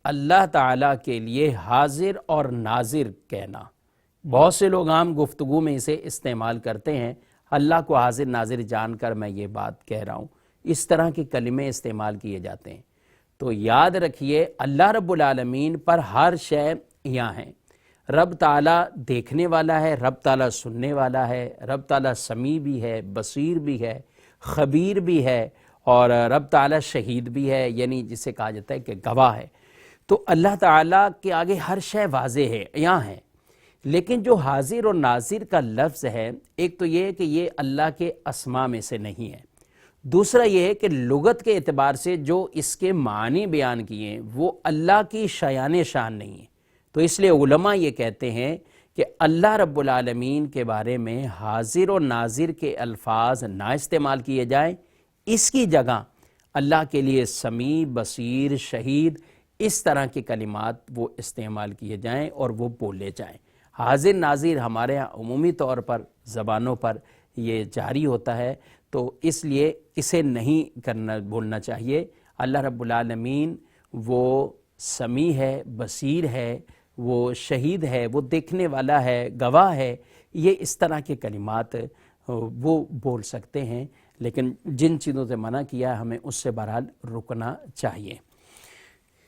اللہ تعالیٰ کے لیے حاضر اور ناظر کہنا۔ بہت سے لوگ عام گفتگو میں اسے استعمال کرتے ہیں، اللہ کو حاضر ناظر جان کر میں یہ بات کہہ رہا ہوں، اس طرح کے کلمے استعمال کیے جاتے ہیں۔ تو یاد رکھیے اللہ رب العالمین پر ہر شے یہاں ہے۔ رب تعالیٰ دیکھنے والا ہے، رب تعالیٰ سننے والا ہے، رب تعالیٰ سمیع بھی ہے، بصیر بھی ہے، خبیر بھی ہے، اور رب تعالیٰ شہید بھی ہے، یعنی جسے کہا جاتا ہے کہ گواہ ہے۔ تو اللہ تعالیٰ کے آگے ہر شے واضح ہے، یہاں ہے۔ لیکن جو حاضر اور ناظر کا لفظ ہے، ایک تو یہ ہے کہ یہ اللہ کے اسماء میں سے نہیں ہے، دوسرا یہ ہے کہ لغت کے اعتبار سے جو اس کے معنی بیان کیے ہیں وہ اللہ کی شایان شان نہیں ہے۔ تو اس لیے علماء یہ کہتے ہیں کہ اللہ رب العالمین کے بارے میں حاضر و ناظر کے الفاظ نہ استعمال کیے جائیں، اس کی جگہ اللہ کے لیے سمیع، بصیر، شہید، اس طرح کے کلمات وہ استعمال کیے جائیں اور وہ بولے جائیں۔ حاضر ناظر ہمارے یہاں عمومی طور پر زبانوں پر یہ جاری ہوتا ہے، تو اس لیے اسے نہیں بولنا چاہیے۔ اللہ رب العالمین وہ سمیع ہے، بصیر ہے، وہ شہید ہے، وہ دیکھنے والا ہے، گواہ ہے، یہ اس طرح کے کلمات وہ بول سکتے ہیں، لیکن جن چیزوں سے منع کیا ہمیں اس سے بہرحال رکنا چاہیے۔